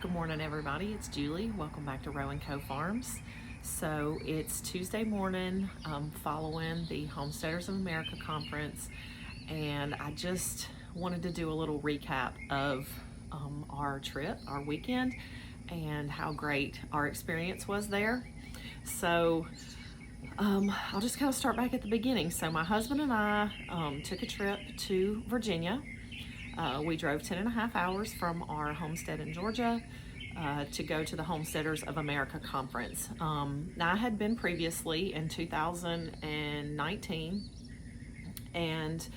Good morning, everybody. It's Julie. Welcome back to Row & Co Farms. So it's Tuesday morning, following the Homesteaders of America conference, and I just wanted to do a little recap of our trip, our weekend, and how great our experience was there. So I'll just kind of start back at the beginning. So my husband and I took a trip to Virginia. We drove 10.5 hours from our homestead in Georgia to go to the Homesteaders of America conference. Now, I had been previously in 2019, and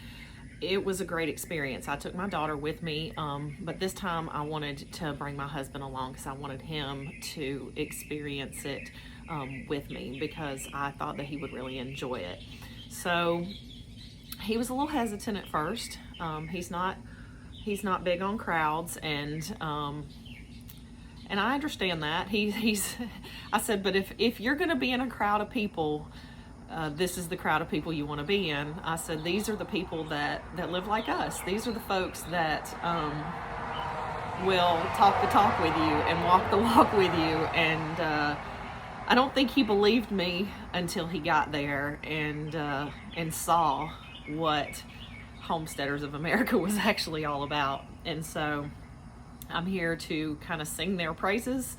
it was a great experience. I took my daughter with me, but this time I wanted to bring my husband along because I wanted him to experience it with me, because I thought that he would really enjoy it. So he was a little hesitant at first. He's not big on crowds, and I understand that. I said, but if you're going to be in a crowd of people, this is the crowd of people you want to be in. I said, these are the people that live like us. These are the folks that will talk the talk with you and walk the walk with you. And I don't think he believed me until he got there and saw what Homesteaders of America was actually all about. And so I'm here to kind of sing their praises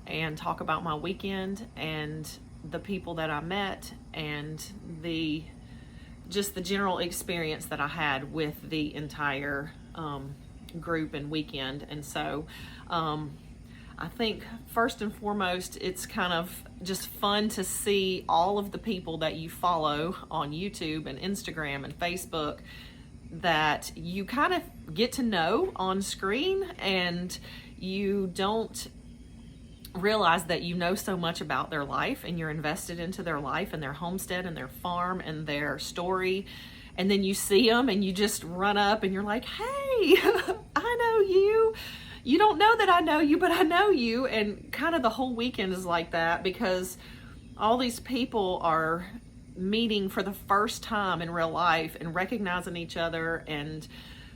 and talk about my weekend and the people that I met and the general experience that I had with the entire group and weekend. And so I think first and foremost, it's kind of just fun to see all of the people that you follow on YouTube and Instagram and Facebook that you kind of get to know on screen, and you don't realize that you know so much about their life, and you're invested into their life and their homestead and their farm and their story. And then you see them and you just run up and you're like, hey, I know you. You don't know that I know you, but I know you. And kind of the whole weekend is like that, because all these people are meeting for the first time in real life and recognizing each other, and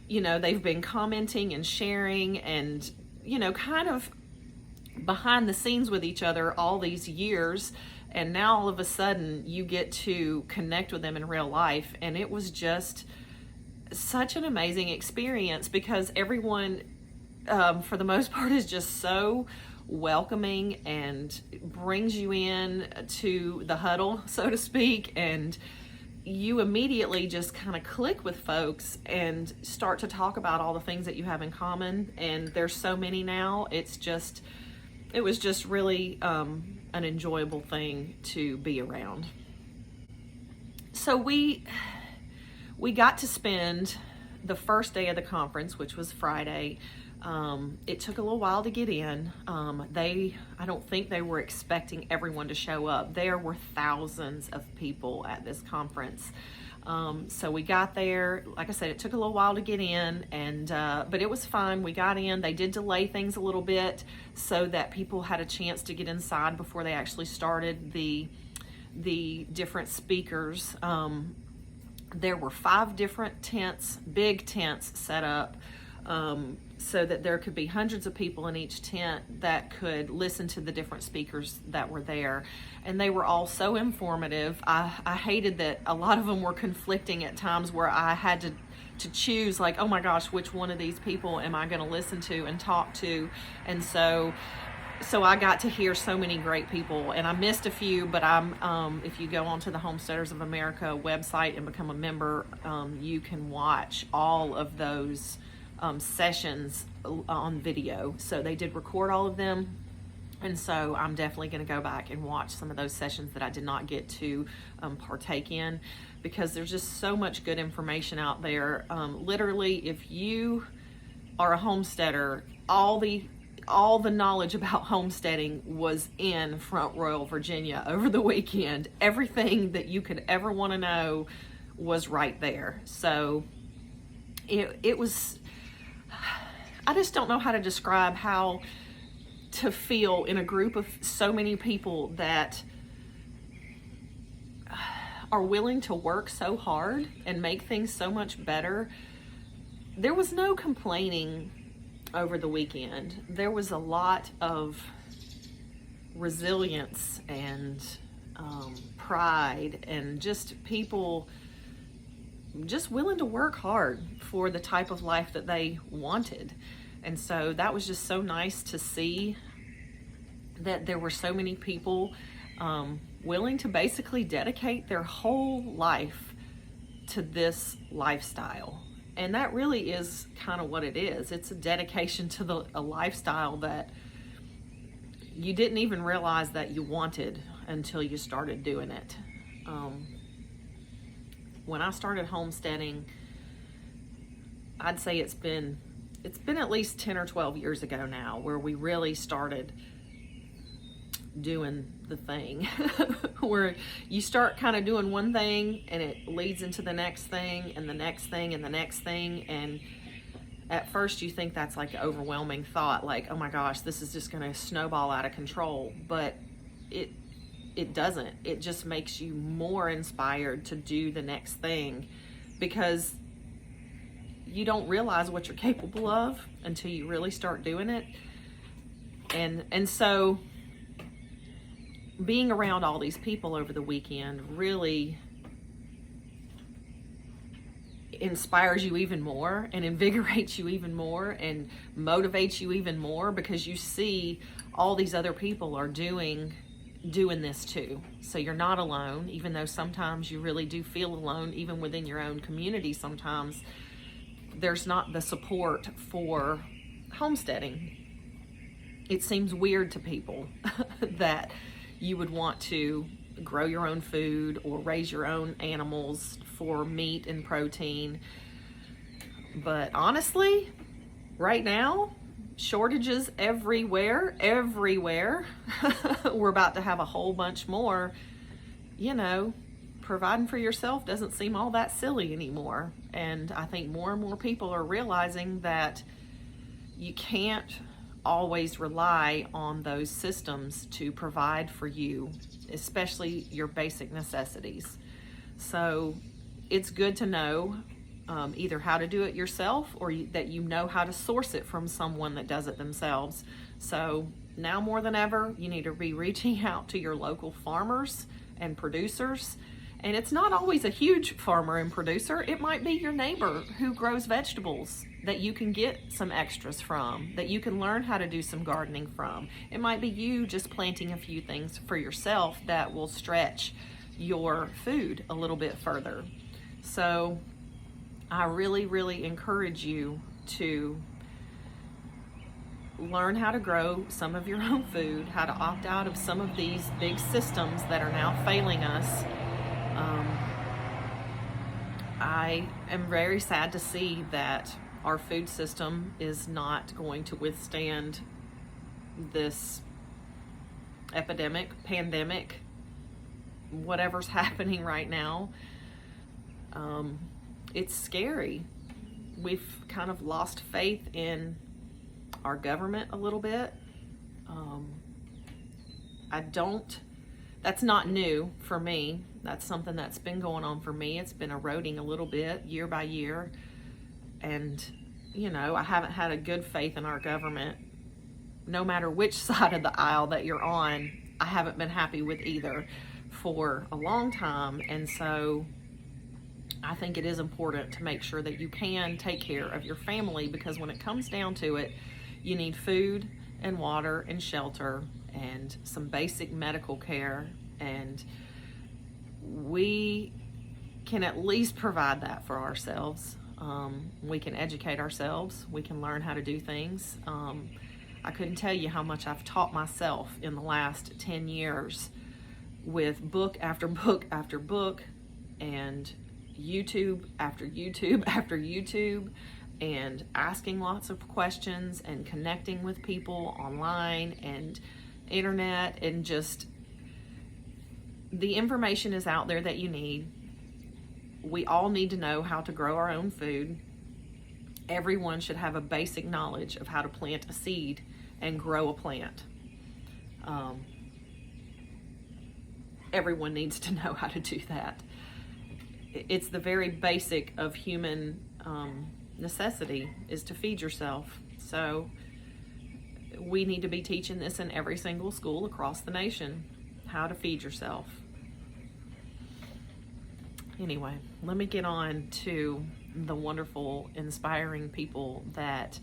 they've been commenting and sharing and kind of behind the scenes with each other all these years, and now all of a sudden you get to connect with them in real life. And it was just such an amazing experience, because everyone for the most part is just so welcoming and brings you in to the huddle, so to speak, and you immediately just kind of click with folks and start to talk about all the things that you have in common. And there's so many now. It was just really an enjoyable thing to be around. So we got to spend the first day of the conference, which was Friday. It took a little while to get in. I don't think they were expecting everyone to show up. There were thousands of people at this conference. So we got there. Like I said, it took a little while to get in, but it was fine. We got in. They did delay things a little bit so that people had a chance to get inside before they actually started the different speakers. There were 5 different tents, big tents set up, so that there could be hundreds of people in each tent that could listen to the different speakers that were there. And they were all so informative. I hated that a lot of them were conflicting at times, where I had to choose, like, oh my gosh, which one of these people am I going to listen to and talk to? And so I got to hear so many great people, and I missed a few, but if you go onto the Homesteaders of America website and become a member, you can watch all of those sessions on video. So they did record all of them, and so I'm definitely going to go back and watch some of those sessions that I did not get to partake in, because there's just so much good information out there. Literally, if you are a homesteader, all the knowledge about homesteading was in Front Royal, Virginia over the weekend. Everything that you could ever want to know was right there. So it was, I just don't know how to describe how to feel in a group of so many people that are willing to work so hard and make things so much better. There was no complaining over the weekend. There was a lot of resilience and pride, and just people just willing to work hard for the type of life that they wanted. And so that was just so nice to see that there were so many people willing to basically dedicate their whole life to this lifestyle. And that really is kind of what it is. It's a dedication to a lifestyle that you didn't even realize that you wanted until you started doing it. When I started homesteading, I'd say it's been at least 10 or 12 years ago now where we really started doing the thing where you start kind of doing one thing and it leads into the next thing and the next thing and the next thing. And at first you think that's like an overwhelming thought, like, oh my gosh, this is just going to snowball out of control. But it doesn't. It just makes you more inspired to do the next thing, because you don't realize what you're capable of until you really start doing it. And so being around all these people over the weekend really inspires you even more and invigorates you even more and motivates you even more, because you see all these other people are doing this too. So you're not alone, even though sometimes you really do feel alone, even within your own community. Sometimes there's not the support for homesteading. It seems weird to people that you would want to grow your own food or raise your own animals for meat and protein. But honestly, right now, shortages everywhere. We're about to have a whole bunch more. Providing for yourself doesn't seem all that silly anymore. And I think more and more people are realizing that you can't always rely on those systems to provide for you, especially your basic necessities. So it's good to know either how to do it yourself or that you know how to source it from someone that does it themselves. So now more than ever, you need to be reaching out to your local farmers and producers. And it's not always a huge farmer and producer. It might be your neighbor who grows vegetables that you can get some extras from, that you can learn how to do some gardening from. It might be you just planting a few things for yourself that will stretch your food a little bit further. So I really, really encourage you to learn how to grow some of your own food, how to opt out of some of these big systems that are now failing us. I am very sad to see that our food system is not going to withstand this pandemic, whatever's happening right now. It's scary. We've kind of lost faith in our government a little bit. That's not new for me. That's something that's been going on for me. It's been eroding a little bit year by year. And, I haven't had a good faith in our government. No matter which side of the aisle that you're on, I haven't been happy with either for a long time. And so I think it is important to make sure that you can take care of your family, because when it comes down to it, you need food and water and shelter and some basic medical care, and we can at least provide that for ourselves. We can educate ourselves. We can learn how to do things. I couldn't tell you how much I've taught myself in the last 10 years with book after book after book, and YouTube after YouTube after YouTube, and asking lots of questions and connecting with people online and internet, and just the information is out there that you need. We all need to know how to grow our own food. Everyone should have a basic knowledge of how to plant a seed and grow a plant. Everyone needs to know how to do that. It's the very basic of human necessity, is to feed yourself. So we need to be teaching this in every single school across the nation, how to feed yourself. Anyway, let me get on to the wonderful, inspiring people that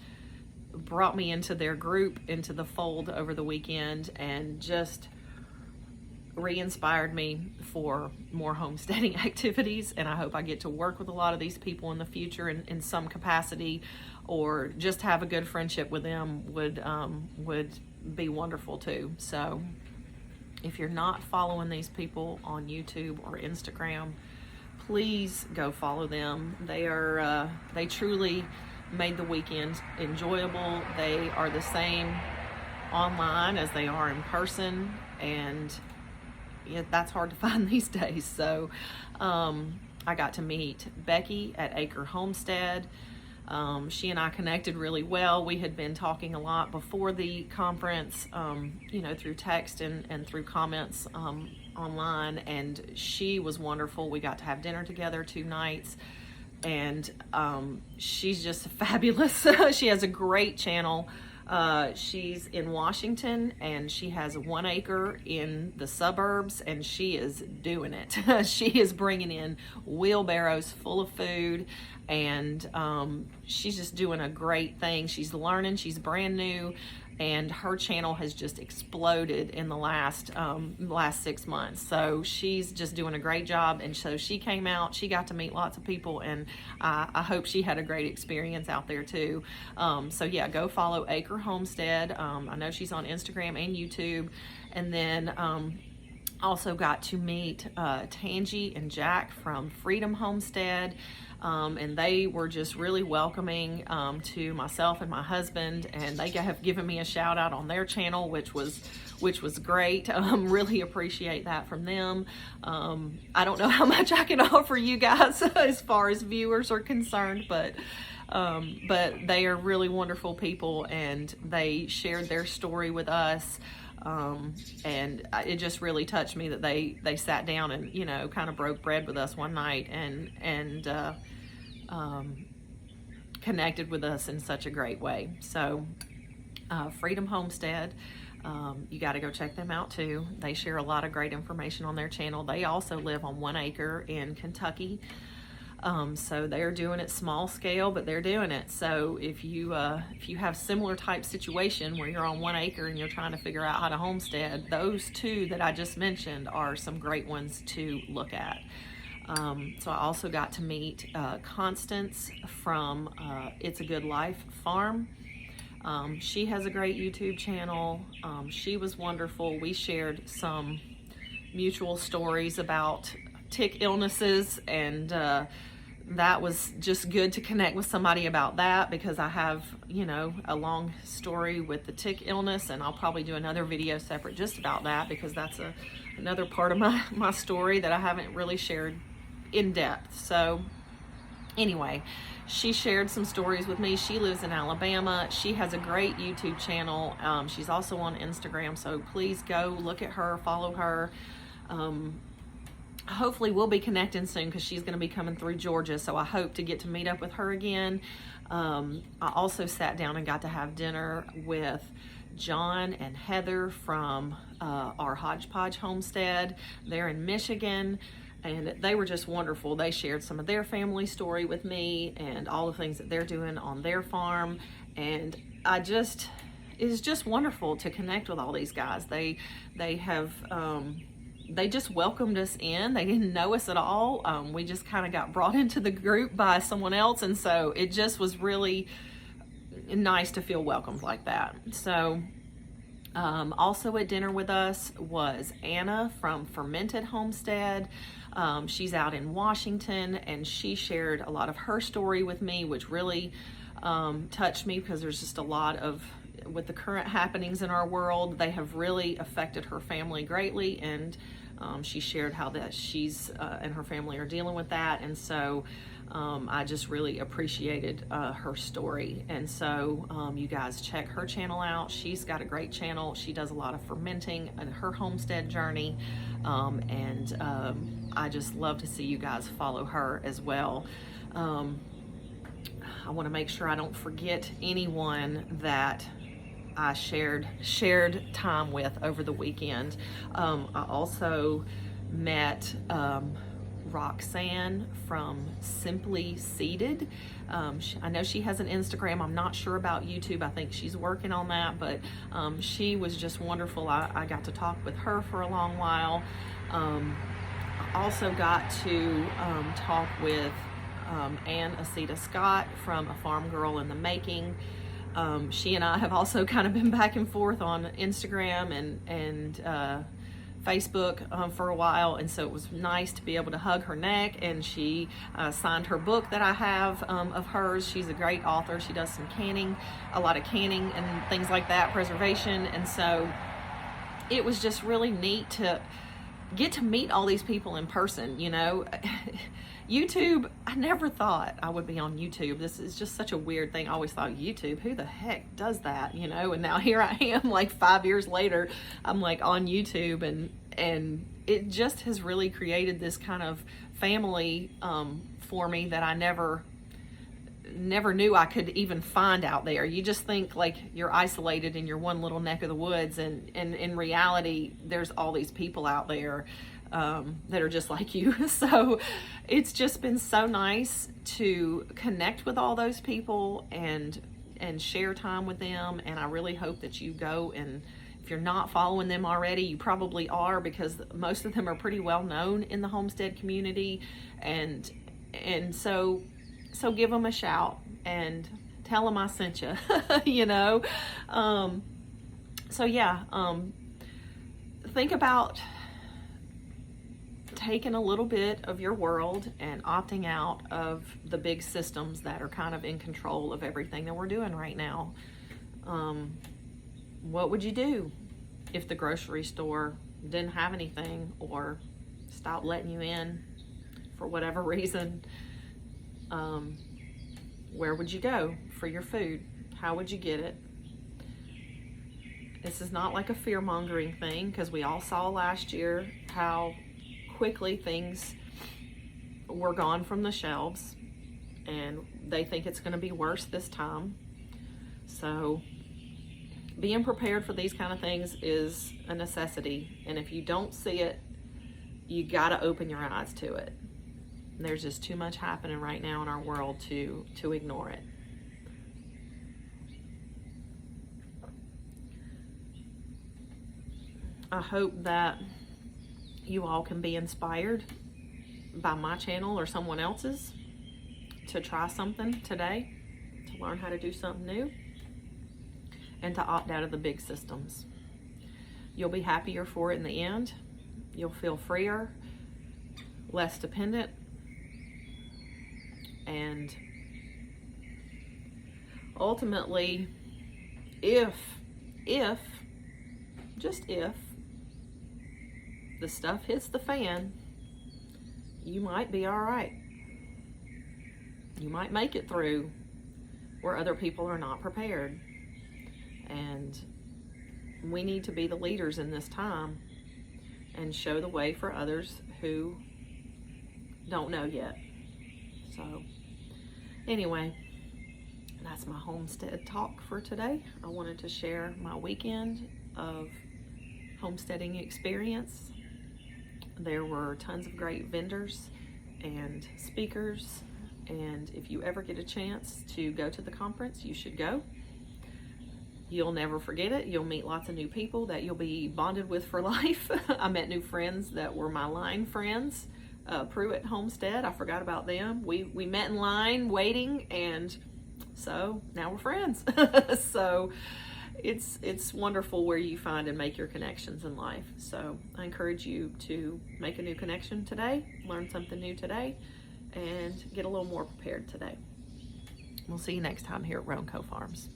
brought me into their group, into the fold over the weekend, and just re-inspired me for more homesteading activities. And I hope I get to work with a lot of these people in the future in some capacity, or just have a good friendship with them would be wonderful too. So if you're not following these people on YouTube or Instagram, please go follow them. They truly made the weekend enjoyable. They are the same online as they are in person, and that's hard to find these days. So I got to meet Becky at Acre Homestead. She and I connected really well. We had been talking a lot before the conference, through text and through comments online, and she was wonderful. We got to have dinner together 2 nights, and she's just fabulous. She has a great channel. She's in Washington, and she has 1 acre in the suburbs, and she is doing it. She is bringing in wheelbarrows full of food, and she's just doing a great thing. She's learning. She's brand new, and her channel has just exploded in the last 6 months. So she's just doing a great job. And so she came out, she got to meet lots of people, and I hope she had a great experience out there too. So yeah, go follow Acre Homestead. I know she's on Instagram and YouTube. And then also got to meet Tangi and Jack from Freedom Homestead. And they were just really welcoming to myself and my husband, and they have given me a shout out on their channel, which was great. Really appreciate that from them. I don't know how much I can offer you guys as far as viewers are concerned, but they are really wonderful people, and they shared their story with us. And it just really touched me that they sat down and, kind of broke bread with us one night and connected with us in such a great way. So Freedom Homestead, you got to go check them out too. They share a lot of great information on their channel. They also live on 1 acre in Kentucky. So they're doing it small scale, but they're doing it. So if you have similar type situation where you're on 1 acre and you're trying to figure out how to homestead, those 2 that I just mentioned are some great ones to look at. So I also got to meet Constance from It's a Good Life Farm. She has a great YouTube channel. She was wonderful. We shared some mutual stories about tick illnesses, and that was just good to connect with somebody about that, because I have, a long story with the tick illness, and I'll probably do another video separate just about that, because that's another part of my story that I haven't really shared in depth. So anyway, she shared some stories with me. She lives in Alabama. She has a great YouTube channel. She's also on Instagram, so please go look at her, follow her. Hopefully we'll be connecting soon, because she's going to be coming through Georgia, so I hope to get to meet up with her again. I also sat down and got to have dinner with John and Heather from our Podge homestead. They're in Michigan, and they were just wonderful. They shared some of their family story with me and all the things that they're doing on their farm, and it's just wonderful to connect with all these guys. They just welcomed us in. They didn't know us at all. We just kind of got brought into the group by someone else, and so it just was really nice to feel welcomed like that. So also at dinner with us was Anna from Fermented Homestead. She's out in Washington, and she shared a lot of her story with me, which really touched me, because there's just a lot of, with the current happenings in our world, they have really affected her family greatly, and she shared how that she's and her family are dealing with that. And so I just really appreciated her story. And so you guys check her channel out. She's got a great channel. She does a lot of fermenting and her homestead journey, and I just love to see you guys follow her as well. I want to make sure I don't forget anyone that I shared time with over the weekend. I also met Roxanne from Simply Seeded. I know she has an Instagram. I'm not sure about YouTube. I think she's working on that, but she was just wonderful. I got to talk with her for a long while. I also got to talk with Ann Aceta Scott from A Farm Girl in the Making. She and I have also kind of been back and forth on Instagram and Facebook for a while, and so it was nice to be able to hug her neck, and she signed her book that I have of hers. She's a great author. She does some canning, a lot of canning and things like that, preservation, and so it was just really neat to get to meet all these people in person, you know. YouTube, I never thought I would be on YouTube. This is just such a weird thing. I always thought, YouTube, who the heck does that, you know? And now here I am, like 5 years later, I'm like on YouTube, and it just has really created this kind of family for me that I never knew I could even find out there. You just think like you're isolated in your one little neck of the woods, and in reality, there's all these people out there that are just like you. So it's just been so nice to connect with all those people and share time with them. And I really hope that you go, and if you're not following them already, you probably are, because most of them are pretty well known in the homestead community. And so give them a shout and tell them I sent you, you know? So yeah, think about taking a little bit of your world and opting out of the big systems that are kind of in control of everything that we're doing right now. What would you do if the grocery store didn't have anything or stopped letting you in for whatever reason? Where would you go for your food? How would you get it? This is not like a fear-mongering thing, because we all saw last year how quickly things were gone from the shelves, and they think it's going to be worse this time. So being prepared for these kind of things is a necessity, and if you don't see it, you got to open your eyes to it. There's just too much happening right now in our world to ignore it. I hope that you all can be inspired by my channel or someone else's to try something today, to learn how to do something new, and to opt out of the big systems. You'll be happier for it in the end. You'll feel freer, less dependent, and ultimately, if just if the stuff hits the fan, you might be all right. You might make it through where other people are not prepared. And we need to be the leaders in this time and show the way for others who don't know yet. So anyway, that's my homestead talk for today. I wanted to share my weekend of homesteading experience. There were tons of great vendors and speakers, and if you ever get a chance to go to the conference, you should go. You'll never forget it. You'll meet lots of new people that you'll be bonded with for life. I met new friends that were my line friends. Prewitt Homestead, I forgot about them. We met in line waiting, and so now we're friends. So it's wonderful where you find and make your connections in life. So I encourage you to make a new connection today, learn something new today, and get a little more prepared today. We'll see you next time here at Roan Co Farms.